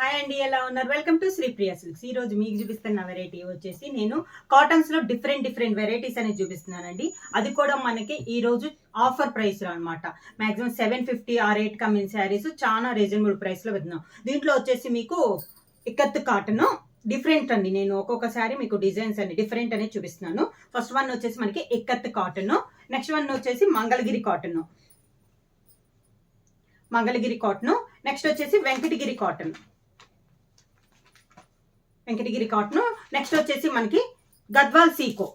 Hi అండి, ఎలా ఉన్నారు? Welcome to Sripriya silks. ఈ రోజు మీకు చూపిస్తున్న వెరైటీ వచ్చేసి నేను కాటన్స్ లో డిఫరెంట్ వెరైటీస్ అనేది చూపిస్తున్నానండి. అది కూడా మనకి ఈ రోజు ఆఫర్ ప్రైస్ లో అనమాట. మాక్సిమం 750 ఆ రేట్ కమ్మిన శారీస్ చాలా రీజనబుల్ ప్రైస్ లో పెడుతున్నాం. దీంట్లో వచ్చేసి మీకు ఇక్కత్ కాటన్ డిఫరెంట్ అండి. నేను ఒక్కొక్క శారీ మీకు డిజైన్స్ అన్ని డిఫరెంట్ అనేది చూపిస్తున్నాను. ఫస్ట్ వన్ వచ్చేసి మనకి ఇక్కత్ కాటన్, నెక్స్ట్ వన్ వచ్చేసి మంగళగిరి కాటన్, నెక్స్ట్ వచ్చేసి వెంకటగిరి కాటన్, నెక్స్ట్ వచ్చేసి మనకి గద్వాల్ సీకో.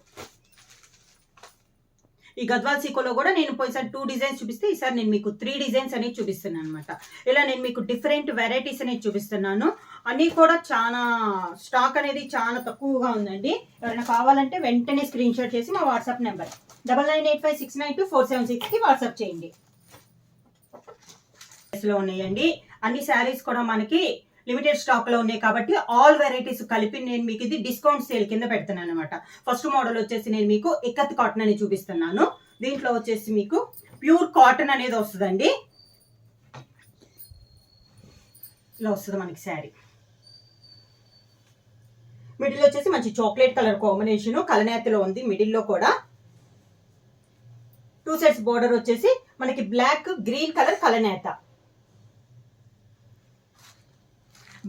ఈ గద్వాల్ సీకోలో కూడా నేను పోయినసారి 2 డిజైన్స్ చూపిస్తే ఈసారి నేను మీకు 3 డిజైన్స్ అనేది చూపిస్తున్నాను అనమాట. ఇలా నేను మీకు డిఫరెంట్ వెరైటీస్ అనేది చూపిస్తున్నాను. అన్నీ కూడా చాలా స్టాక్ అనేది చాలా తక్కువగా ఉందండి. ఎవరైనా కావాలంటే వెంటనే స్క్రీన్ షాట్ చేసి మా వాట్సాప్ నెంబర్ 9985692476కి వాట్సాప్ చేయండి. లో ఉన్నాయండి అన్ని శారీస్ కూడా మనకి లిమిటెడ్ స్టాక్ లో ఉన్నాయి కాబట్టి ఆల్ వెరైటీస్ కలిపి నేను మీకు ఇది డిస్కౌంట్ సేల్ కింద పెడుతున్నాను అనమాట. ఫస్ట్ మోడల్ వచ్చేసి నేను మీకు ఇక్కత్ కాటన్ అని చూపిస్తున్నాను. దీంట్లో వచ్చేసి మీకు ప్యూర్ కాటన్ అనేది వస్తుందండి. ఇలా వస్తుంది మనకి శారీ. మిడిల్ వచ్చేసి మంచి చాక్లెట్ కలర్ కాంబినేషన్ కలనేతలో ఉంది. మిడిల్ లో కూడా 2 సెట్స్ బోర్డర్ వచ్చేసి మనకి బ్లాక్ గ్రీన్ కలర్ కలనేత,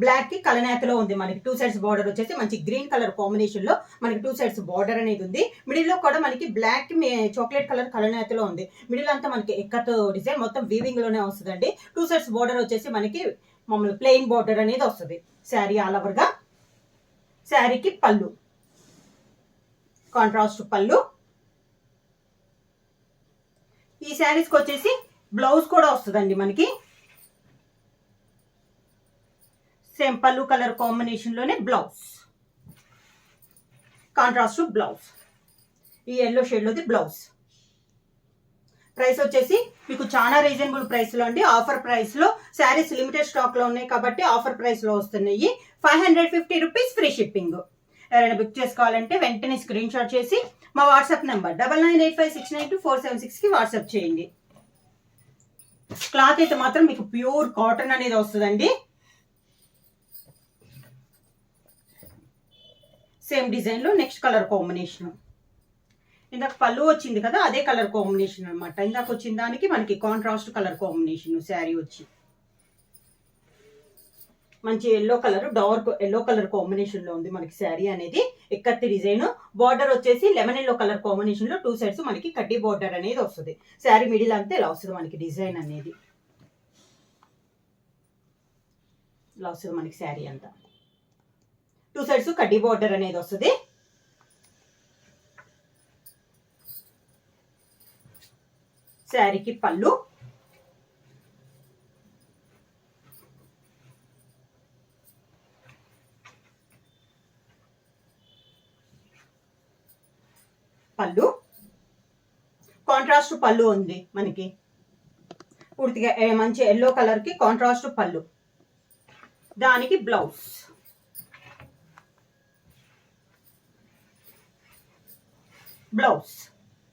బ్లాక్ కి కలనేతలో ఉంది. మనకి 2 సైడ్స్ బార్డర్ వచ్చేసి మంచి గ్రీన్ కలర్ కాంబినేషన్ లో మనకి 2 సైడ్స్ బార్డర్ అనేది ఉంది. మిడిల్ లో కూడా మనకి బ్లాక్ చాక్లెట్ కలర్ కలనేతలో ఉంది. మిడిల్ అంతా మనకి ఎక్కత్ డిజైన్ మొత్తం వీవింగ్ లోనే వస్తుందండి. 2 సైడ్స్ బార్డర్ వచ్చేసి మనకి మామూలు ప్లెయిన్ బార్డర్ అనేది వస్తుంది. శారీ ఆల్ ఓవర్ గా. శారీకి పళ్ళు, కాంట్రాస్ట్ పళ్ళు. ఈ శారీస్కి వచ్చేసి బ్లౌజ్ కూడా వస్తుందండి మనకి. సేమ్ పళ్ళు కలర్ కాంబినేషన్ లోనే బ్లౌజ్, కాంట్రాస్ట్ బ్లౌజ్. ఈ ఎల్లో షేడ్ లోది బ్లౌజ్. ప్రైస్ వచ్చేసి మీకు చాలా రీజనబుల్ ప్రైస్ లో అండి. ఆఫర్ ప్రైస్ లో శారీస్ లిమిటెడ్ స్టాక్ లో ఉన్నాయి కాబట్టి ఆఫర్ ప్రైస్ లో వస్తున్నాయి. 550 రూపీస్ ఫ్రీ షిప్పింగ్. ఎవరైనా బుక్ చేసుకోవాలంటే వెంటనే స్క్రీన్ షాట్ చేసి మా వాట్సాప్ నెంబర్ 9985692476కి వాట్సాప్ చేయండి. క్లాత్ అయితే మాత్రం మీకు ప్యూర్ కాటన్ అనేది వస్తుందండి. సేమ్ డిజైన్ లో నెక్స్ట్ కలర్ కాంబినేషన్. ఇందాక పళ్ళు వచ్చింది కదా, అదే కలర్ కాంబినేషన్ అనమాట. ఇందాక వచ్చిన దానికి మనకి కాంట్రాస్ట్ కలర్ కాంబినేషన్ శారీ వచ్చి మంచి yellow colour, dark yellow colour combination లో ఉంది మనకి శారీ అనేది. ఇక్కత్తి డిజైన్. బార్డర్ వచ్చేసి లెమన్ ఎల్లో కలర్ కాంబినేషన్ లో 2 సైడ్స్ మనకి కడ్డీ బార్డర్ అనేది వస్తుంది. శారీ మిడిల్ అంతా ఇలా వస్తుంది మనకి డిజైన్ అనేది. ఇలా వస్తుంది మనకి శారీ అంతా. 2 సైడ్స్ కడ్డీ బార్డర్ అనేది వస్తుంది. శారీకి పళ్ళు, కాంట్రాస్ట్ పళ్ళు ఉంది మనకి. పూర్తిగా మంచి ఎల్లో కలర్ కి కాంట్రాస్ట్ పళ్ళు. దానికి బ్లౌజ్,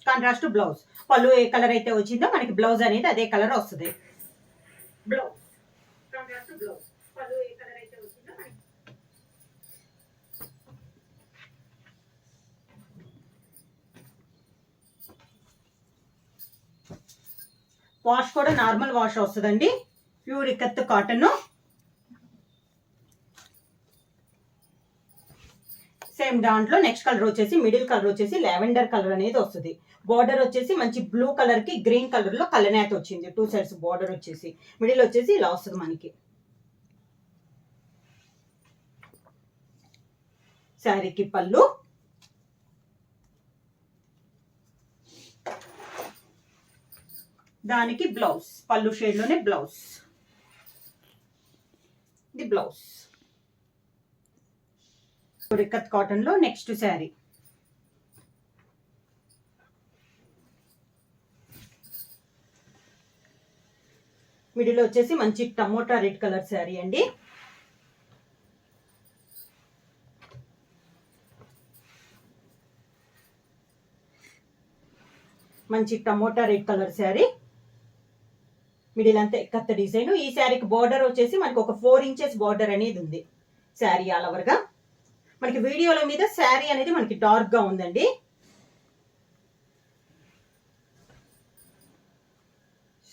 కాంట్రాస్ట్ బ్లౌజ్. పళ్ళు ఏ కలర్ అయితే వచ్చిందో మనకి బ్లౌజ్ అనేది అదే కలర్ వస్తుంది. Blouse contrast blouse. పళ్ళు ఏ కలర్ అయితే వచ్చిందో మనకి వాష్ కూడా నార్మల్ వాష్ వస్తుందండి. Pure ikat cotton. సేమ్ దాంట్లో నెక్స్ట్ కలర్ వచ్చేసి మిడిల్ కలర్ వచ్చేసి లావెండర్ కలర్ అనేది వస్తుంది. బార్డర్ వచ్చేసి మంచి బ్లూ కలర్ కి గ్రీన్ కలర్ లో కలనేత వచ్చింది. 2 సైడ్స్ బార్డర్ వచ్చేసి మిడిల్ వచ్చేసి ఇలా వస్తుంది మనకి. శారీకి పళ్ళు, దానికి బ్లౌజ్. పళ్ళు షేడ్ లోనే బ్లౌజ్. ఇది బ్లౌజ్. ఇక్కత్ కాటన్ లో నెక్స్ట్ శారీ. మిడిల్ వచ్చేసి మంచి టమోటా రెడ్ కలర్ శారీ అండి. మంచి tomato red colour sari. Middle అంతా ఎక్కత్త డిజైన్. ఈ శారీకి బార్డర్ వచ్చేసి మనకి ఒక 4 ఇంచెస్ బార్డర్ అనేది ఉంది శారీ ఆల్ ఓవర్ గా. మనకి వీడియోల మీద శారీ అనేది మనకి డార్క్ గా ఉందండి.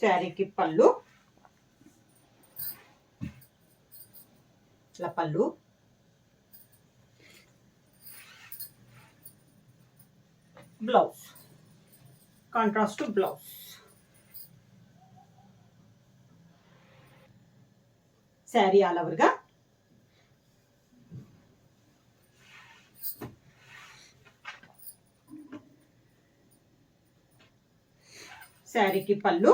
శారీకి పళ్ళు, ఇట్లా పళ్ళు, blouse, contrast blouse. Sari all over గా. శారీకి పళ్ళు,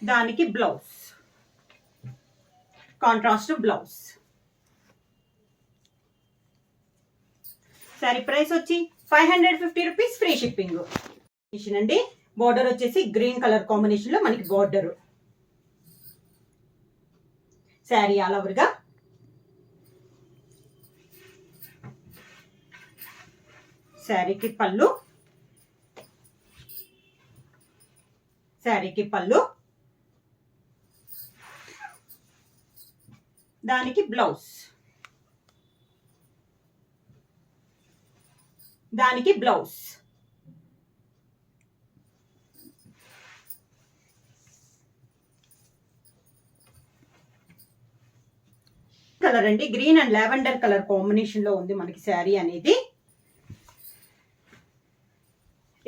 దానికి blouse, contrast blouse. Sari price వచ్చి 550 రూపీస్, ఫ్రీ షిప్పింగ్ అండి. బార్డర్ వచ్చేసి గ్రీన్ కలర్ కాంబినేషన్ లో మనకి బార్డర్. శారీ ఆల్ ఓవర్ గా. శారీకి పళ్ళు, శారీకి పళ్ళు, దానికి బ్లౌజ్, దానికి బ్లౌజ్. కలర్ అండి, green and lavender colour combination లో ఉంది మనకి శారీ అనేది.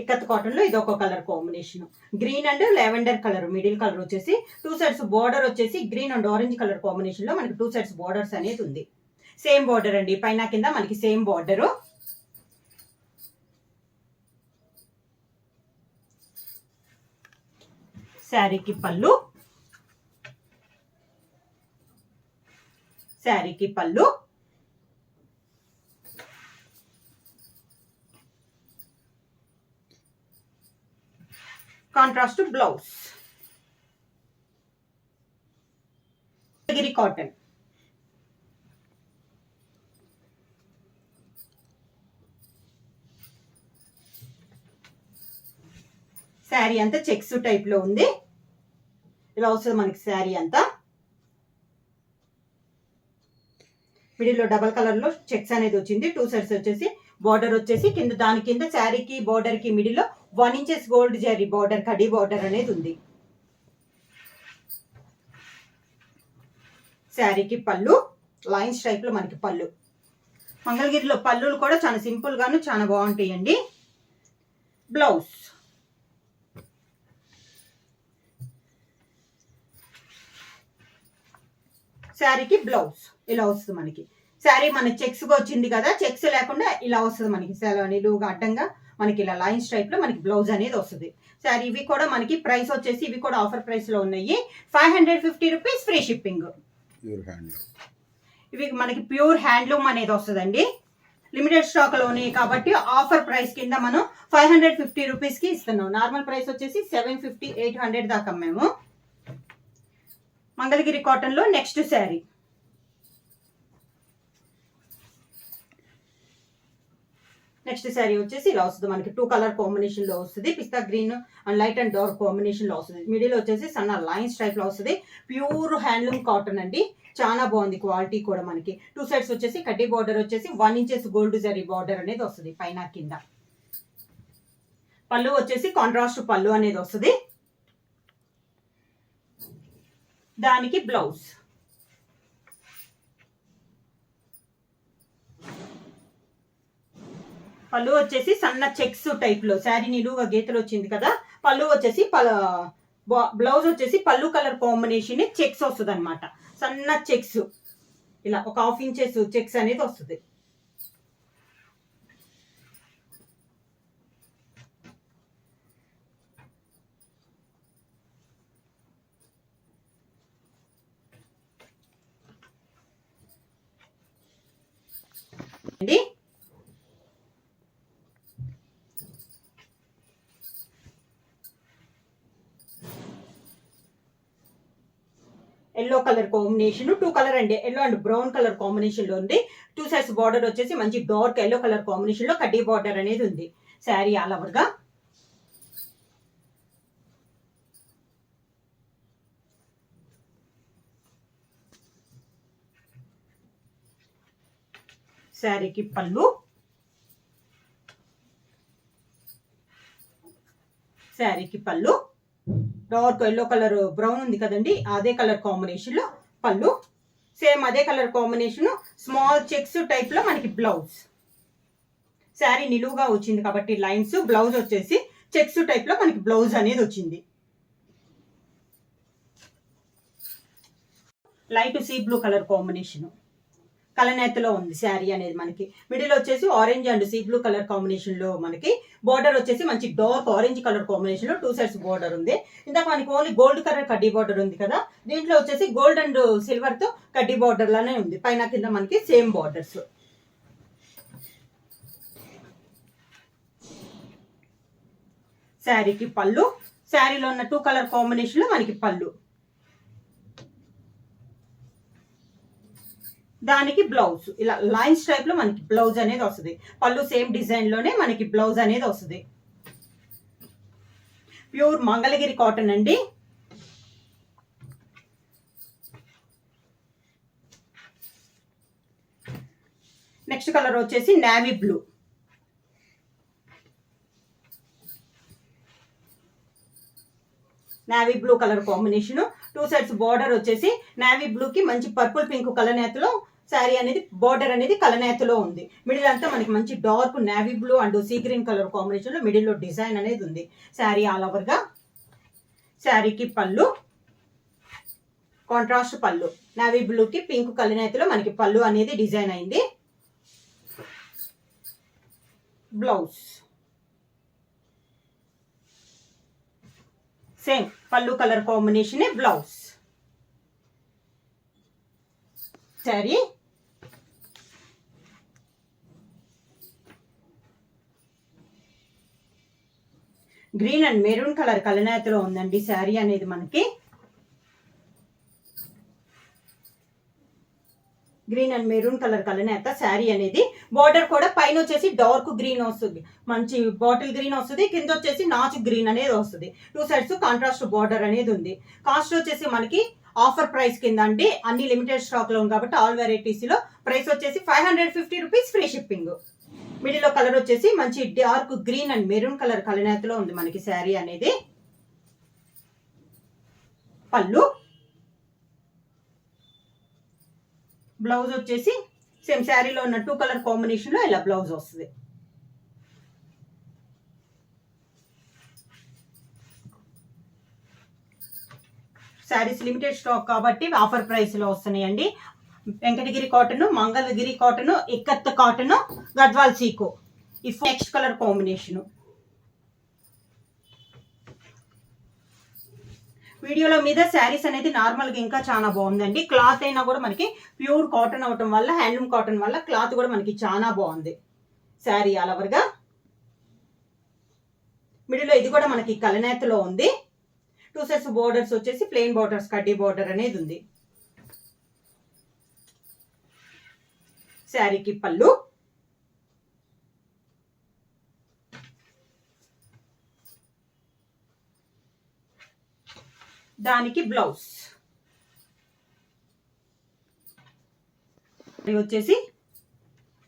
ఇక్కత్ కాటన్ లో ఇది ఒక colour combination, green and lavender colour. Middle colour వచ్చేసి 2 సైడ్స్ బార్డర్ వచ్చేసి green and orange colour combination లో మనకి 2 సైడ్స్ బార్డర్స్ అనేది ఉంది. సేమ్ బార్డర్ అండి, పైన కింద మనకి సేమ్ బార్డర్. శారీకి పళ్ళు, శారీకి పళ్ళు, కాంట్రాస్ట్ బ్లౌజ్. కాటన్. శారీ అంతా చెక్స్ టైప్ లో ఉంది. ఇలా వస్తుంది మనకి శారీ అంతా. మిడిల్ లో డబల్ కలర్ లో చెక్స్ అనేది వచ్చింది. 2 సైడ్స్ వచ్చేసి బార్డర్ వచ్చేసి కింద, దాని కింద శారీకి బార్డర్ కి మిడిల్ లో 1 inches gold zari border, khadi border అనేది ఉంది. శారీకి పళ్ళు, లైన్స్ టైప్ లో మనకి పళ్ళు. మంగళగిరిలో పళ్ళులు కూడా చాలా సింపుల్ గాను చాలా బాగుంటాయండి. బ్లౌజ్, శారీకి బ్లౌజ్ ఇలా వస్తుంది మనకి. శారీ మన చెక్స్ గా వచ్చింది కదా, చెక్స్ లేకుండా ఇలా వస్తుంది మనకి. నిలువుగా అడ్డంగా మనకి ఇలా లైన్స్ టైప్ లో మనకి బ్లౌజ్ అనేది వస్తుంది. శారీ ఇవి కూడా మనకి ప్రైస్ వచ్చేసి ఇవి కూడా ఆఫర్ ప్రైస్ లో ఉన్నాయి. 550 రూపీస్, ఫ్రీ షిప్పింగ్. ఇవి మనకి ప్యూర్ హ్యాండ్లూమ్ అనేది వస్తుందండి. లిమిటెడ్ స్టాక్ లో ఉన్నాయి కాబట్టి ఆఫర్ ప్రైస్ కింద మనం 550 రూపీస్ కి ఇస్తున్నాం. నార్మల్ ప్రైస్ వచ్చేసి 750, 800 దాకా మేము. మంగళగిరి కాటన్ లో నెక్స్ట్ శారీ. నెక్స్ట్ శారీ వచ్చేసి ఇలా వస్తుంది మనకి. 2 కలర్ కాంబినేషన్ లో వస్తుంది. Pista green and light and dark combination లో వస్తుంది. మిడిల్ వచ్చేసి సన్న లైన్స్ టైప్ లో వస్తుంది. ప్యూర్ హ్యాండ్లూమ్ కాటన్ అండి, చాలా బాగుంది క్వాలిటీ కూడా. మనకి 2 సైడ్స్ వచ్చేసి కడ్డీ బార్డర్ వచ్చేసి 1 ఇంచెస్ గోల్డ్ జరీ బార్డర్ అనేది వస్తుంది పైన కింద. పళ్ళు వచ్చేసి కాంట్రాస్ట్ పళ్ళు అనేది వస్తుంది. దానికి బ్లౌజ్, పళ్ళు వచ్చేసి సన్న చెక్స్ టైప్ లో. శారీ నిలువుగా గీతలు వచ్చింది కదా, పళ్ళు వచ్చేసి బ్లౌజ్ వచ్చేసి పళ్ళు కలర్ కాంబినేషన్ చెక్స్ వస్తుంది అనమాట. సన్న చెక్స్ ఇలా ఒక 1/2 ఇంచెస్ చెక్స్ అనేది వస్తుంది. అండి ఎల్లో కలర్ కాంబినేషన్, 2 కలర్ అండి, yellow and brown colour combination లో ఉంది. 2 సైడ్స్ బార్డర్ వచ్చేసి మంచి డార్క్ ఎల్లో కలర్ కాంబినేషన్ లో కడ్డీ బార్డర్ అనేది ఉంది. శారీ ఆల్ ఓవర్గా. శారీకి పళ్ళు, శారీకి పళ్ళు డార్క్ ఎల్లో కలర్ బ్రౌన్ ఉంది కదండి, అదే కలర్ కాంబినేషన్ లో పళ్ళు, సేమ్ అదే colour combination small checks type లో మనకి బ్లౌజ్. శారీ నిలువుగా వచ్చింది కాబట్టి లైన్స్, బ్లౌజ్ వచ్చేసి చెక్స్ టైప్ లో మనకి బ్లౌజ్ అనేది వచ్చింది. Light sea blue colour combination కలనేతలో ఉంది శారీ అనేది. మనకి మిడిల్ వచ్చేసి orange and sea blue colour combination లో మనకి బార్డర్ వచ్చేసి మంచి డార్క్ ఆరెంజ్ కలర్ కాంబినేషన్ లో 2 సైడ్స్ బార్డర్ ఉంది. ఇందాక మనకి ఓన్లీ గోల్డ్ కలర్ కడ్డీ బార్డర్ ఉంది కదా, దీంట్లో వచ్చేసి గోల్డ్ అండ్ సిల్వర్ తో కడ్డీ బార్డర్ లానే ఉంది. పైన కింద మనకి సేమ్ బార్డర్స్. శారీకి పళ్ళు, శారీలో ఉన్న 2 కలర్ కాంబినేషన్ లో మనకి పళ్ళు, దానికి బ్లౌజ్ ఇలా లైన్స్ టైప్ లో మనకి బ్లౌజ్ అనేది వస్తుంది. పళ్ళు సేమ్ డిజైన్ లోనే మనకి బ్లౌజ్ అనేది వస్తుంది. ప్యూర్ మంగళగిరి కాటన్ అండి. నెక్స్ట్ కలర్ వచ్చేసి navy blue. Navy blue colour combination, 2 sides border వచ్చేసి నేవీ బ్లూ కి మంచి పర్పుల్ పింక్ కలనేతలో శారీ అనేది బార్డర్ అనేది కలనేతలో ఉంది. మిడిల్ అంతా మనకి మంచి dark navy blue and sea green colour combination లో మిడిల్ లో డిజైన్ అనేది ఉంది. శారీ ఆల్ ఓవర్ గా. శారీకి పళ్ళు, కాంట్రాస్ట్ పళ్ళు, నేవీ బ్లూ కి పింక్ కలనేతలో మనకి పళ్ళు అనేది డిజైన్ అయింది. బ్లౌజ్ సేమ్ పళ్ళు colour combination blouse. Sari green and maroon colour కలనేతలో ఉందండి శారీ అనేది మనకి. గ్రీన్ అండ్ మెరూన్ కలర్ కలనేత శారీ అనేది. బార్డర్ కూడా పైన వచ్చేసి డార్క్ గ్రీన్ వస్తుంది, మంచి బాటిల్ గ్రీన్ వస్తుంది, కింద వచ్చేసి నాచు గ్రీన్ అనేది వస్తుంది. 2 సైడ్స్ కాంట్రాస్ట్ బార్డర్ అనేది ఉంది. కాస్ట్ వచ్చేసి మనకి ఆఫర్ ప్రైస్ కింద అండి, అన్ని లిమిటెడ్ స్టాక్ లో ఉంది కాబట్టి ఆల్ వెరైటీస్ లో ప్రైస్ వచ్చేసి 550 రూపీస్, ఫ్రీ షిప్పింగ్. మిడిల్ లో కలర్ వచ్చేసి మంచి dark green and maroon colour కలనేతలో ఉంది మనకి శారీ అనేది. పళ్ళు, బ్లౌజ్ వచ్చేసి సేమ్ శారీలో ఉన్న 2 కలర్ కాంబినేషన్ లో ఇలా బ్లౌజ్ వస్తుంది. శారీస్ లిమిటెడ్ స్టాక్ కాబట్టి ఆఫర్ ప్రైస్ లో వస్తున్నాయండి. Venkatagiri cotton, Mangalagiri cotton, ikat cotton, Gadwal sico. ఈ నెక్స్ట్ కలర్ కాంబినేషన్ వీడియోలో మీద శారీస్ అనేది నార్మల్ గా ఇంకా చాలా బాగుందండి. క్లాత్ అయినా కూడా మనకి ప్యూర్ కాటన్ అవటం వల్ల, హ్యాండ్లూమ్ కాటన్ వల్ల క్లాత్ కూడా మనకి చాలా బాగుంది. శారీ ఆల్ ఓవర్ గా. మిడిల్ లో ఇది కూడా మనకి కలనేతలో ఉంది. 2 సైడ్స్ బోర్డర్స్ వచ్చేసి ప్లెయిన్ బోర్డర్స్, కడ్డీ బోర్డర్ అనేది ఉంది. శారీకి పళ్ళు, దానికి బ్లౌజ్. ఇది వచ్చేసి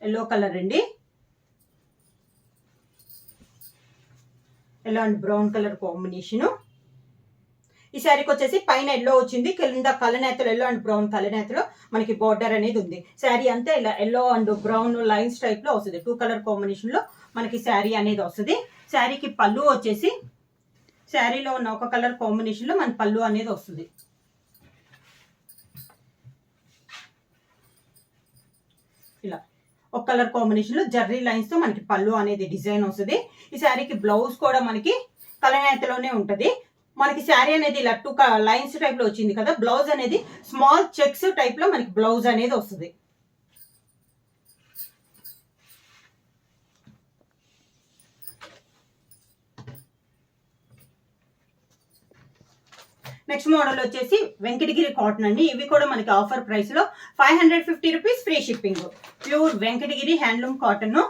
ఎల్లో కలర్ అండి, yellow and brown colour combination. ఈ శారీకి వచ్చేసి పైన ఎల్లో వచ్చింది, కింద కలనేతలు ఎల్లో అండ్ బ్రౌన్ కలనేతలో మనకి బార్డర్ అనేది ఉంది. శారీ అంతా ఇలా yellow and brown lines type లో వస్తుంది. 2 కలర్ కాంబినేషన్ లో మనకి శారీ అనేది వస్తుంది. శారీకి పళ్ళు వచ్చేసి శారీలో ఉన్న ఒక కలర్ కాంబినేషన్ లో మన పళ్ళు అనేది వస్తుంది. ఇలా ఒక కలర్ కాంబినేషన్ లో జర్రీ లైన్స్ తో మనకి పళ్ళు అనేది డిజైన్ వస్తుంది. ఈ శారీకి బ్లౌజ్ కూడా మనకి కలనేతలోనే ఉంటది. మనకి శారీ అనేది ఇలా 2 లైన్స్ టైప్ లో వచ్చింది కదా, బ్లౌజ్ అనేది స్మాల్ చెక్స్ టైప్ లో మనకి బ్లౌజ్ అనేది వస్తుంది. నెక్స్ట్ మోడల్ వచ్చేసి వెంకటగిరి కాటన్ అండి. ఇవి కూడా మనకి ఆఫర్ ప్రైస్ లో 550 rupees, free shipping. Pure Venkatagiri handloom cotton.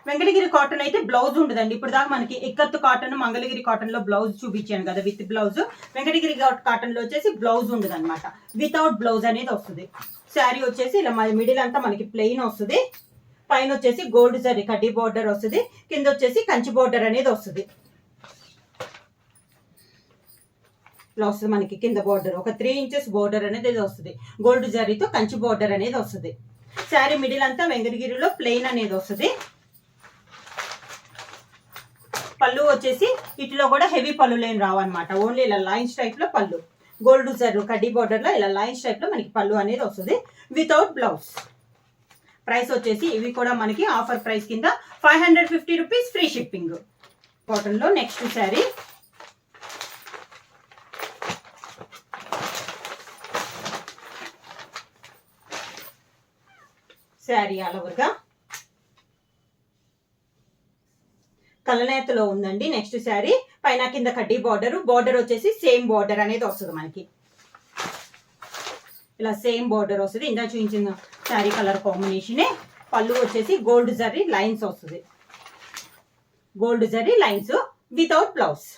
Venkatagiri cotton అయితే బ్లౌజ్ ఉండదండి. ఇప్పుడు దాకా మనకి ఇక్కత్తు కాటన్, మంగళగిరి కాటన్ లో బ్లౌజ్ చూపించాను కదా విత్ బ్లౌజ్. వెంకటగిరి కాటన్ లో వచ్చేసి బ్లౌజ్ ఉండదు అనమాట, వితౌట్ బ్లౌజ్ అనేది వస్తుంది. శారీ వచ్చేసి ఇలా మిడిల్ అంతా మనకి ప్లెయిన్ వస్తుంది. పైన వచ్చేసి గోల్డ్ జరీ కడ్డీ బోర్డర్ వస్తుంది, కింద వచ్చేసి కంచి బోర్డర్ అనేది వస్తుంది. ఇలా వస్తుంది మనకి కింద బోర్డర్, ఒక 3 ఇంచెస్ బోర్డర్ అనేది వస్తుంది. గోల్డ్ జరీతో కంచి బోర్డర్ అనేది వస్తుంది. శారీ మిడిల్ అంతా వెంకటగిరిలో ప్లెయిన్ అనేది వస్తుంది. పళ్ళు వచ్చేసి ఇట్లో కూడా హెవీ పళ్ళు లేని రావన్నమాట, ఓన్లీ ఇలా లైన్స్ టైప్ లో పళ్ళు. గోల్డ్ జరీ కడ్డీ బోర్డర్ లో ఇలా లైన్స్ టైప్ లో మనకి పళ్ళు అనేది వస్తుంది వితౌట్ బ్లౌజ్. ప్రైస్ వచ్చేసి ఇవి కూడా మనకి ఆఫర్ ప్రైస్ కింద 550 రూపీస్, ఫ్రీ షిప్పింగ్. కాటన్ లో నెక్స్ట్ శారీ ఆల్ ఓవర్ గా కలనేతలో ఉందండి. నెక్స్ట్ శారీ పైన కింద కడ్డీ బోర్డర్ వచ్చేసి సేమ్ బోర్డర్ అనేది వస్తుంది మనకి, ఇలా సేమ్ బోర్డర్ వస్తుంది. ఇందా చూపించిన శారీ కలర్ కాంబినేషనే. పళ్ళు వచ్చేసి గోల్డ్ జరీ లైన్స్ వస్తుంది, gold zari lines without blouse.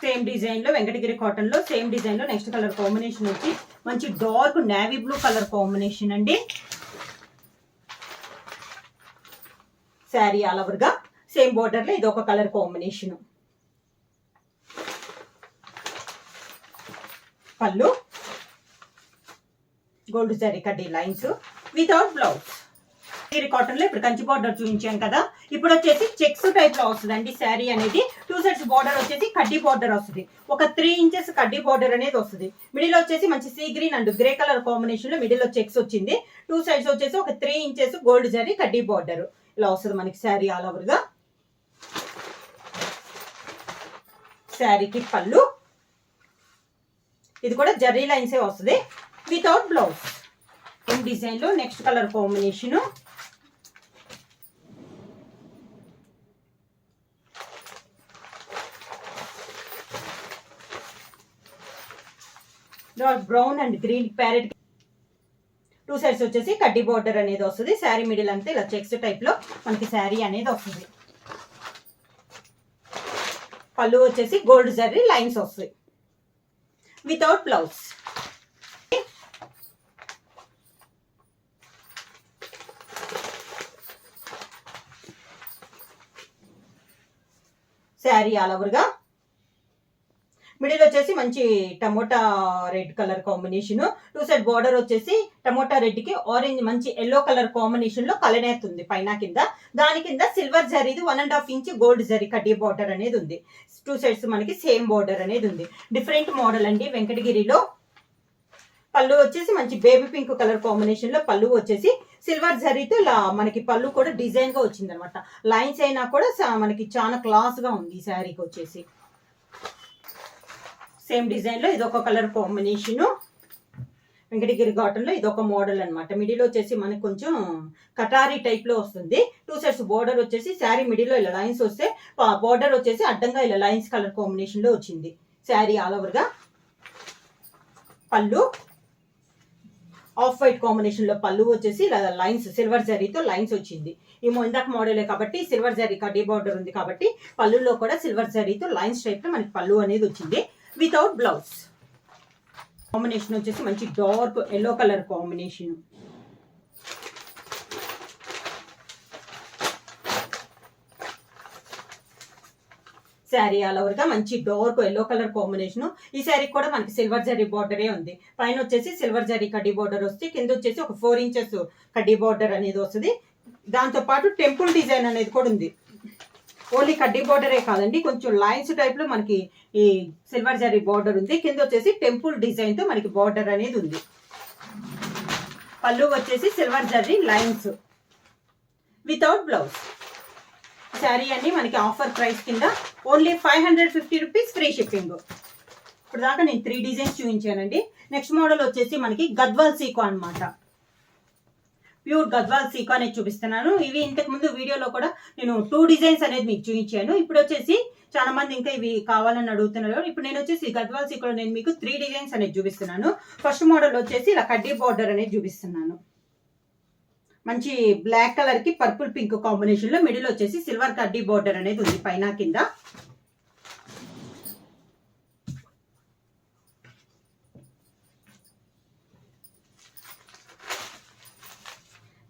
Same design లో వెంకటగిరి కాటన్ లో సేమ్ డిజైన్ లో నెక్స్ట్ కలర్ కాంబినేషన్ వచ్చి మంచి dark navy blue colour combination అండి. శారీ ఆల్ ఓవర్ గా సేమ్ బోర్డర్ లో ఇది ఒక కలర్ కాంబినేషన్. పళ్ళు గోల్డ్ జరీ కడ్డీ లైన్స్ వితౌట్ బ్లౌజ్. కాటన్ లో ఇప్పుడు కంచి బోర్డర్ చూపించాం కదా, ఇప్పుడు వచ్చేసి చెక్స్ టైప్ లో వస్తుందండి శారీ అనేది. 2 సైడ్స్ బోర్డర్ వచ్చేసి కడ్డీ బోర్డర్ వస్తుంది, ఒక 3 ఇంచెస్ కడ్డీ బోర్డర్ అనేది వస్తుంది. మిడిల్ వచ్చేసి మంచి sea green and grey colour combination లో మిడిల్ లో చెక్స్ వచ్చింది. 2 సైడ్స్ వచ్చేసి ఒక 3 ఇంచెస్ గోల్డ్ జరీ కడ్డీ బోర్డర్ ఇలా వస్తుంది మనకి శారీ ఆల్ ఓవర్ గా. శారీకి పళ్ళు ఇది కూడా జరీ లైన్సే వస్తుంది వితౌట్ బ్లౌజ్. ఈ డిజైన్ లో next colour combination dark brown and green parrot. 2 sides వచ్చేసి కడ్డీ బోర్డర్ అనేది వస్తుంది. శారీ మిడిల్ అంతా ఇలా చెక్స్ టైప్ లో మనకి శారీ అనేది వస్తుంది. పళ్ళు వచ్చేసి గోల్డ్ జరీ లైన్స్ వస్తాయి without blouse. Sari all over గా మిడిల్ వచ్చేసి మంచి tomato red colour combination. 2 side border వచ్చేసి టమోటా రెడ్ కి ఆరెంజ్ మంచి ఎల్లో కలర్ కాంబినేషన్ లో కలనేత్ ఉంది పైన కింద. దాని కింద సిల్వర్ జరీది 1.5 ఇంచ్ గోల్డ్ జరీ కడ్డీ బార్డర్ అనేది ఉంది. 2 సైడ్స్ మనకి సేమ్ బార్డర్ అనేది ఉంది. డిఫరెంట్ మోడల్ అండి వెంకటగిరిలో. పళ్ళు వచ్చేసి మంచి బేబీ పింక్ కలర్ కాంబినేషన్ లో పళ్ళు వచ్చేసి సిల్వర్ జరీతో ఇలా మనకి పళ్ళు కూడా డిజైన్ గా వచ్చింది అనమాట. లైన్స్ అయినా కూడా మనకి చాలా క్లాస్ గా ఉంది ఈ శారీకి వచ్చేసి. సేమ్ డిజైన్ లో ఇదొక కలర్ కాంబినేషన్. వెంకటగిరి కాటన్ లో ఇదొక మోడల్ అనమాట. మిడిల్ వచ్చేసి మనకి కొంచెం కటారీ టైప్ లో వస్తుంది. 2 సైడ్స్ బోర్డర్ వచ్చేసి శారీ మిడిల్ లో ఇలా లైన్స్ వస్తే బోర్డర్ వచ్చేసి అడ్డంగా ఇలా లైన్స్ కలర్ కాంబినేషన్ లో వచ్చింది. శారీ ఆల్ ఓవర్ గా పళ్ళు ఆఫ్ వైట్ కాంబినేషన్ లో పళ్ళు వచ్చేసి ఇలా లైన్స్ సిల్వర్ జరీతో లైన్స్ వచ్చింది. ఈ ఇందాక మోడలే కాబట్టి సిల్వర్ జరీ కడ్డీ బార్డర్ ఉంది కాబట్టి పళ్ళులో కూడా సిల్వర్ జరీతో లైన్స్ టైప్ లో మనకి పళ్ళు అనేది వచ్చింది వితౌట్ బ్లౌజ్. కాంబినేషన్ వచ్చేసి మంచి dark yellow colour combination. Sari all over గా మంచి డార్క్ ఎల్లో కలర్ కాంబినేషన్. ఈ శారీ కూడా మనకి సిల్వర్ జరీ బార్డరే ఉంది. పైన వచ్చేసి సిల్వర్ జరీ కడ్డీ బార్డర్ వస్తుంది, కింద వచ్చేసి ఒక 4 ఇంచెస్ కడ్డీ బార్డర్ అనేది వస్తుంది. దాంతో పాటు టెంపుల్ డిజైన్ అనేది కూడా ఉంది. ఓన్లీ కడ్డీ బార్డరే కాదండి, కొంచెం లైన్స్ టైప్ లో మనకి ఈ సిల్వర్ జరీ బార్డర్ ఉంది. కింద వచ్చేసి టెంపుల్ డిజైన్ తో మనకి బార్డర్ అనేది ఉంది. పళ్ళు వచ్చేసి silver zari lines without blouse. Sari అన్ని మనకి ఆఫర్ ప్రైస్ కింద ఓన్లీ 550 రూపీస్, ఫ్రీ షిప్పింగ్. ఇప్పుడు దాకా నేను 3 డిజైన్స్ చూపించానండి. నెక్స్ట్ మోడల్ వచ్చేసి మనకి గద్వాల్ సీకో అనమాట. ప్యూర్ గద్వాల్ సీకో అనేది చూపిస్తున్నాను. ఇవి ఇంతకు ముందు వీడియోలో కూడా నేను 2 డిజైన్స్ అనేది మీకు చూపించాను. ఇప్పుడు వచ్చేసి చాలా మంది ఇంకా ఇవి కావాలని అడుగుతున్నారు. ఇప్పుడు నేను వచ్చేసి గద్వాల్ సీకోలో నేను మీకు 3 డిజైన్స్ అనేది చూపిస్తున్నాను. ఫస్ట్ మోడల్ వచ్చేసి ఇలా కడ్డీ బార్డర్ అనేది చూపిస్తున్నాను. మంచి బ్లాక్ కలర్ కి పర్పుల్ పింక్ కాంబినేషన్ లో మిడిల్ వచ్చేసి సిల్వర్ కడ్డీ బోర్డర్ అనేది ఉంది పైన కింద.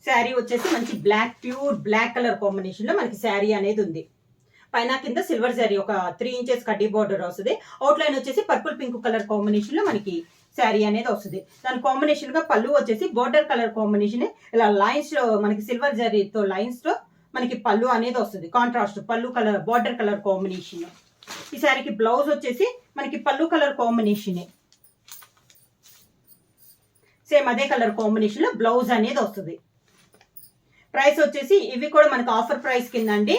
శారీ వచ్చేసి మంచి black pure black colour combination లో మనకి శారీ అనేది ఉంది. పైన కింద సిల్వర్ శారీ ఒక 3 ఇంచెస్ కడ్డీ బోర్డర్ వస్తుంది. అవుట్ లైన్ వచ్చేసి పర్పుల్ పింక్ కలర్ కాంబినేషన్ లో మనకి శారీ అనేది వస్తుంది. దాని కాంబినేషన్ గా పళ్ళు వచ్చేసి బోర్డర్ కలర్ కాంబినేషన్ ఇలా లైన్స్ లో మనకి సిల్వర్ జరీతో లైన్స్ తో మనకి పళ్ళు అనేది వస్తుంది. కాంట్రాస్ట్ పళ్ళు కలర్ బోర్డర్ కలర్ కాంబినేషన్. ఈ శారీకి బ్లౌజ్ వచ్చేసి మనకి పళ్ళు కలర్ కాంబినేషన్ సేమ్ అదే కలర్ కాంబినేషన్ లో బ్లౌజ్ అనేది వస్తుంది. ప్రైస్ వచ్చేసి ఇవి కూడా మనకి ఆఫర్ ప్రైస్ కింద అండి.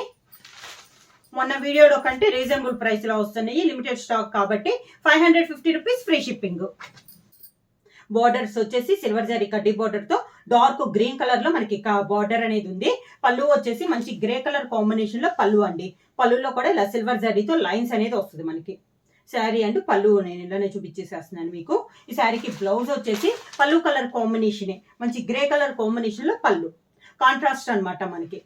మొన్న వీడియోలో కంటే రీజనబుల్ ప్రైస్ లో వస్తున్నాయి. లిమిటెడ్ స్టాక్ కాబట్టి 550 రూపీస్ ఫ్రీ షిప్పింగ్. బోర్డర్స్ వచ్చేసి సిల్వర్ జరీ కడ్డీ బోర్డర్ తో డార్క్ గ్రీన్ కలర్ లో మనకి బోర్డర్ అనేది ఉంది. పళ్ళు వచ్చేసి మంచి గ్రే కలర్ కాంబినేషన్ లో పళ్ళు అండి. పళ్ళులో కూడా ఇలా సిల్వర్ జరీతో లైన్స్ అనేది వస్తుంది మనకి. శారీ అండ్ పళ్ళు నేను ఇలానే చూపించేసేస్తున్నాను మీకు. ఈ శారీకి బ్లౌజ్ వచ్చేసి పళ్ళు కలర్ కాంబినేషన్ మంచి గ్రే కలర్ కాంబినేషన్ లో పళ్ళు కాంట్రాస్ట్ అనమాట మనకి.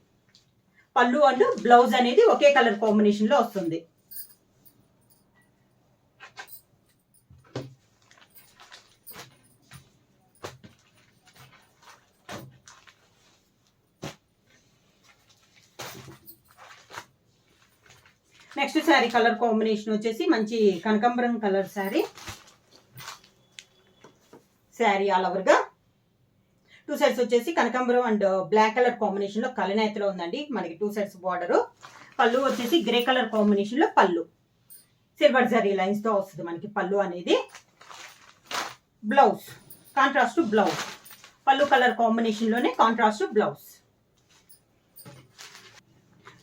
పళ్ళు అండ్ బ్లౌజ్ అనేది ఒకే కలర్ కాంబినేషన్ లో వస్తుంది. నెక్స్ట్ శారీ కలర్ కాంబినేషన్ వచ్చేసి మంచి కనకాంబరం colour sari. Sari all over గా 2 సైడ్స్ వచ్చేసి కనకాంబరం అండ్ బ్లాక్ కలర్ కాంబినేషన్ లో కలనేతలో ఉందండి మనకి 2 సైడ్స్ బార్డర్. పళ్ళు వచ్చేసి గ్రే కలర్ కాంబినేషన్ లో పళ్ళు సిల్వర్ జరీ లైన్స్ తో వస్తుంది మనకి పళ్ళు అనేది. బ్లౌజ్ కాంట్రాస్ట్ బ్లౌజ్ పళ్ళు కలర్ కాంబినేషన్ లోనే కాంట్రాస్ట్ బ్లౌజ్.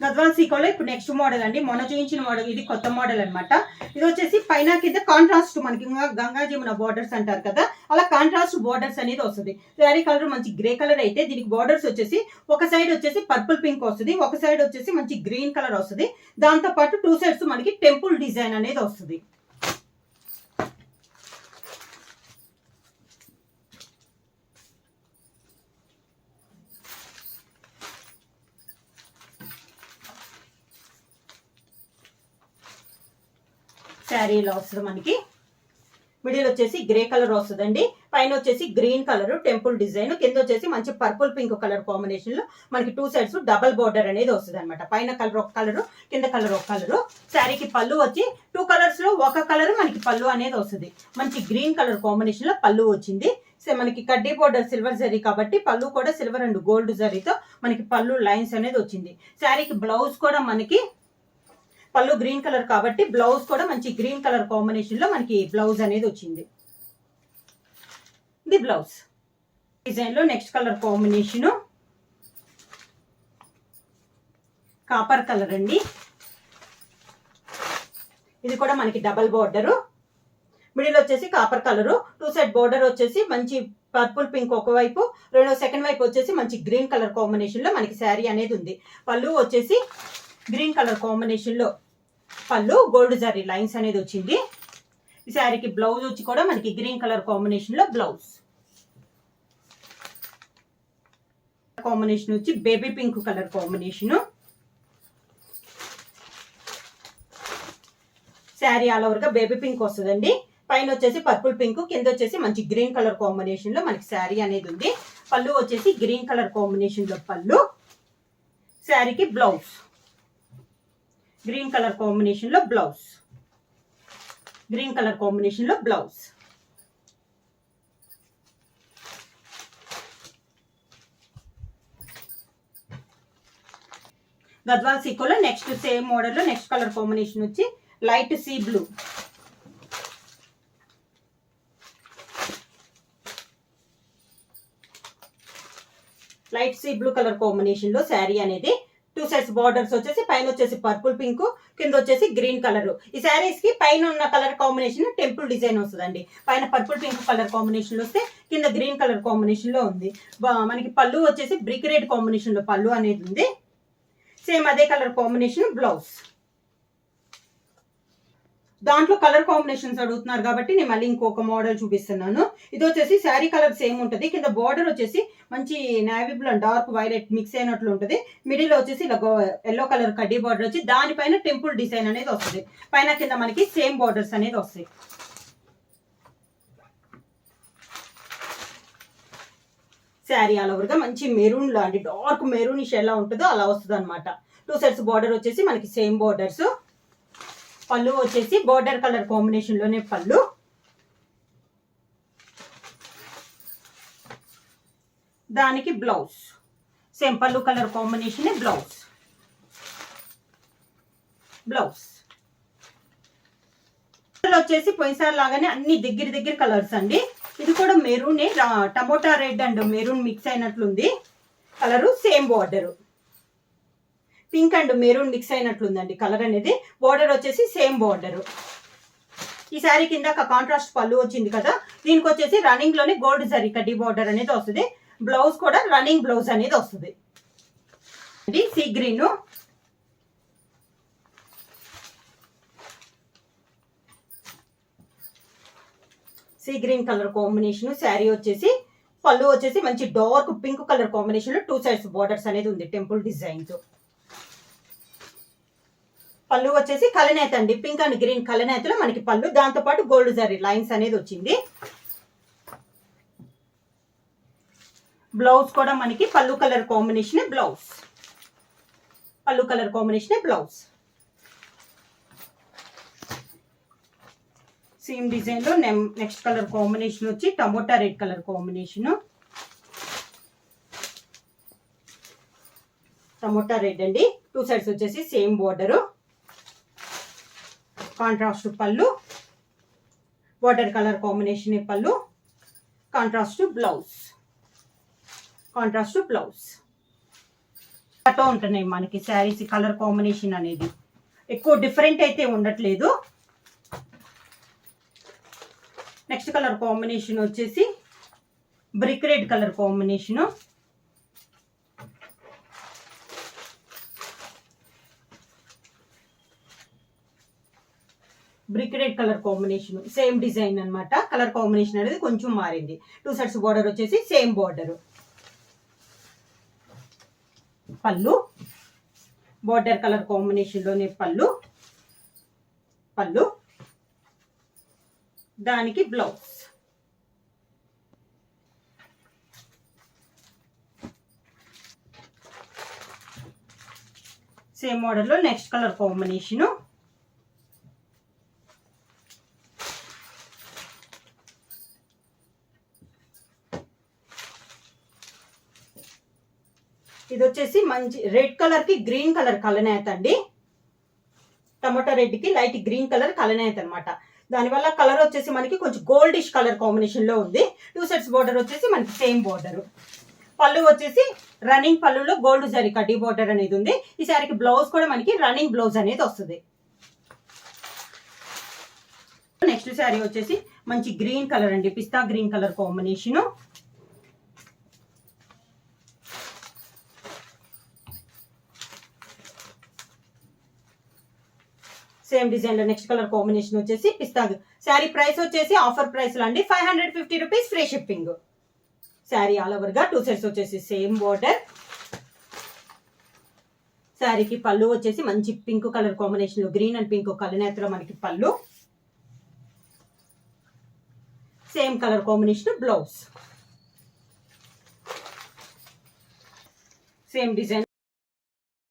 గద్వాల్ సీకోలో ఇప్పుడు నెక్స్ట్ మోడల్ అండి. మొన్న చూపించిన మోడల్ ఇది కొత్త మోడల్ అనమాట. ఇది వచ్చేసి పైన కింద కాంట్రాస్ట్ మనకి గంగా జమున బోర్డర్స్ అంటారు కదా అలా కాంట్రాస్ట్ బోర్డర్స్ అనేది వస్తుంది. శారీ కలర్ మంచి గ్రే కలర్ అయితే దీనికి బోర్డర్స్ వచ్చేసి ఒక సైడ్ వచ్చేసి పర్పుల్ పింక్ వస్తుంది, ఒక సైడ్ వచ్చేసి మంచి గ్రీన్ కలర్ వస్తుంది. దాంతో పాటు 2 సైడ్స్ మనకి టెంపుల్ డిజైన్ అనేది వస్తుంది. శారీ ఇలా వస్తుంది మనకి. మిడిల్ వచ్చేసి గ్రే కలర్ వస్తుందండి. పైన వచ్చేసి గ్రీన్ కలర్ టెంపుల్ డిజైన్, కింద వచ్చేసి మంచి పర్పుల్ పింక్ కలర్ కాంబినేషన్ లో మనకి 2 సైడ్స్ డబల్ బోర్డర్ అనేది వస్తుంది అనమాట. పైన కలర్ ఒక కలర్, కింద కలర్ ఒక కలర్. శారీకి పళ్ళు వచ్చి 2 కలర్స్ లో ఒక కలర్ మనకి పళ్ళు అనేది వస్తుంది. మంచి గ్రీన్ కలర్ కాంబినేషన్ లో పళ్ళు వచ్చింది. మనకి కడ్డీ బోర్డర్ సిల్వర్ జరీ కాబట్టి పళ్ళు కూడా సిల్వర్ అండ్ గోల్డ్ జరీతో మనకి పళ్ళు లైన్స్ అనేది వచ్చింది. శారీకి బ్లౌజ్ కూడా మనకి పళ్ళు గ్రీన్ కలర్ కాబట్టి బ్లౌజ్ కూడా మంచి గ్రీన్ కలర్ కాంబినేషన్ లో మనకి బ్లౌజ్ అనేది వచ్చింది. ఇది బ్లౌజ్ డిజైన్ లో next colour combination copper colour అండి. ఇది కూడా మనకి డబల్ బోర్డర్, మిడిల్ వచ్చేసి కాపర్ కలర్, 2 సైడ్ బోర్డర్ వచ్చేసి మంచి పర్పుల్ పింక్ ఒకవైపు, సెకండ్ వైపు వచ్చేసి మంచి గ్రీన్ కలర్ కాంబినేషన్ లో మనకి శారీ అనేది ఉంది. పళ్ళు వచ్చేసి గ్రీన్ కలర్ కాంబినేషన్ లో పళ్ళు గోల్డ్ జరీ లైన్స్ అనేది వచ్చింది. ఈ శారీకి బ్లౌజ్ వచ్చి కూడా మనకి గ్రీన్ కలర్ కాంబినేషన్ లో బ్లౌజ్. కాంబినేషన్ వచ్చి baby pink colour combination. Sari all over గా బేబీ పింక్ వస్తుందండి. పైన వచ్చేసి పర్పుల్ పింక్, కింద వచ్చేసి మంచి గ్రీన్ కలర్ కాంబినేషన్ లో మనకి శారీ అనేది ఉంది. పళ్ళు వచ్చేసి గ్రీన్ కలర్ కాంబినేషన్ లో పళ్ళు. శారీకి బ్లౌజ్ గ్రీన్ కలర్ కాంబినేషన్ లో బ్లౌజ్, గ్రీన్ కలర్ కాంబినేషన్ లో బ్లౌజ్. గద్వాల్ సీకోలో నెక్స్ట్ సేమ్ మోడల్ లో నెక్స్ట్ కలర్ కాంబినేషన్ వచ్చి light sea blue. Light sea blue colour combination లో శారీ అనేది 2 సైడ్స్ బార్డర్స్ వచ్చేసి పైన వచ్చేసి పర్పుల్ పింక్, కింద వచ్చేసి గ్రీన్ కలర్. ఈ శారీస్ కి పైన ఉన్న కలర్ కాంబినేషన్ టెంపుల్ డిజైన్ వస్తుందండి. పైన పర్పుల్ పింక్ కలర్ కాంబినేషన్ లో వస్తే కింద గ్రీన్ కలర్ కాంబినేషన్ లో ఉంది. మనకి పళ్ళు వచ్చేసి బ్రిక్ రెడ్ కాంబినేషన్ లో పళ్ళు అనేది ఉంది. సేమ్ అదే కలర్ కాంబినేషన్ బ్లౌజ్. దాంట్లో కలర్ కాంబినేషన్స్ అడుగుతున్నారు కాబట్టి నేను మళ్ళీ ఇంకొక మోడల్ చూపిస్తున్నాను. ఇది వచ్చేసి శారీ కలర్ సేమ్ ఉంటుంది. కింద బార్డర్ వచ్చేసి మంచి navy blue and dark violet mix అయినట్లు ఉంటుంది. మిడిల్ వచ్చేసి ఇలా ఎల్లో కలర్ కడ్డీ బార్డర్ వచ్చి దానిపైన టెంపుల్ డిజైన్ అనేది వస్తుంది. పైన కింద మనకి సేమ్ బార్డర్స్ అనేది వస్తాయి. శారీ ఆల్ ఓవర్ గా మంచి మెరూన్ లాంటి డార్క్ మెరూనిష్ ఎలా ఉంటుందో అలా వస్తుంది అనమాట. 2 సైడ్స్ బార్డర్ వచ్చేసి మనకి సేమ్ బార్డర్స్. పళ్ళు వచ్చేసి బార్డర్ కలర్ కాంబినేషన్ లోనే పళ్ళు. దానికి బ్లౌజ్ సేమ్ పళ్ళు కలర్ కాంబినేషన్ బ్లౌజ్. వచ్చేసి పోయినసారి లాగానే అన్ని దగ్గర కలర్స్ అండి. ఇది కూడా maroon tomato red and maroon mix అయినట్లుంది colour. Same border pink and maroon mix అయినట్లుందండి కలర్ అనేది. బార్డర్ వచ్చేసి సేమ్ బార్డర్. ఈ శారీ కింద కాంట్రాస్ట్ పళ్ళు వచ్చింది కదా, దీనికి వచ్చేసి రన్నింగ్ లోనే గోల్డ్ జరీ కడ్డీ బార్డర్ అనేది వస్తుంది. బ్లౌజ్ కూడా రన్నింగ్ బ్లౌజ్ అనేది వస్తుంది. Sea green, sea green colour combination sari వచ్చేసి. పళ్ళు వచ్చేసి మంచి డార్క్ పింక్ కలర్ కాంబినేషన్ లో 2 సైడ్స్ బార్డర్స్ అనేది ఉంది టెంపుల్ డిజైన్ తో. పళ్ళు వచ్చేసి కలనేత అండి, పింక్ అండ్ గ్రీన్ కలనేతలో మనకి పళ్ళు, దాంతో పాటు గోల్డ్ జరీ లైన్స్ అనేది వచ్చింది. బ్లౌజ్ కూడా మనకి పళ్ళు colour combination blouse. Same design లో నెక్స్ట్ కలర్ కాంబినేషన్ వచ్చి tomato red colour combination. Tomato red అండి, 2 సైడ్స్ వచ్చేసి సేమ్ బోర్డర్. కాంట్రాస్ట్ పళ్ళు, బార్డర్ కలర్ కాంబినేషన్ పళ్ళు, కాంట్రాస్ట్ బ్లౌజ్. అటో ఉంటున్నాయి మనకి శారీస్ కలర్ కాంబినేషన్ అనేది. ఎక్కువ డిఫరెంట్ అయితే ఉండట్లేదు. నెక్స్ట్ కలర్ కాంబినేషన్ వచ్చేసి brick red colour combination. Same design అన్నమాట. కలర్ కాంబినేషన్ అనేది కొంచెం మారింది. 2 సైడ్స్ బార్డర్ వచ్చేసి సేమ్ బార్డర్. పళ్ళు బార్డర్ కలర్ కాంబినేషన్ లోనే పళ్ళు. దానికి బ్లౌజ్. సేమ్ మోడల్ లో నెక్స్ట్ కలర్ కాంబినేషన్. ఇది వచ్చేసి మంచి రెడ్ కలర్ కి గ్రీన్ కలర్ కలనేత అండి. టమాటా రెడ్ కి లైట్ గ్రీన్ కలర్ కలనేత అనమాట. దానివల్ల కలర్ వచ్చేసి మనకి కొంచెం గోల్డిష్ కలర్ కాంబినేషన్ లో ఉంది. 2 సెట్స్ బోర్డర్ వచ్చేసి మనకి సేమ్ బోర్డర్. పళ్ళు వచ్చేసి రన్నింగ్ పళ్ళులో గోల్డ్ జరీ కడ్డీ బోర్డర్ అనేది ఉంది. ఈ సారికి బ్లౌజ్ కూడా మనకి రన్నింగ్ బ్లౌజ్ అనేది వస్తుంది. నెక్స్ట్ శారీ వచ్చేసి మంచి గ్రీన్ కలర్ అండి, pista green colour combination. Same design లో నెక్స్ట్ కలర్ కాంబినేషన్ వచ్చేసి పిస్తా. శారీ ప్రైస్ వచ్చేసి ఆఫర్ ప్రైస్ లో అండి 550 rupees, free shipping. Sari all over గా 2 సెట్స్ వచ్చేసి సేమ్ బోర్డర్. శారీకి పళ్ళు వచ్చేసి మంచి పింక్ కలర్ కాంబినేషన్ లో గ్రీన్ అండ్ పింక్ కలనేతలో మనకి పళ్ళు. Same colour combination blouse. Same design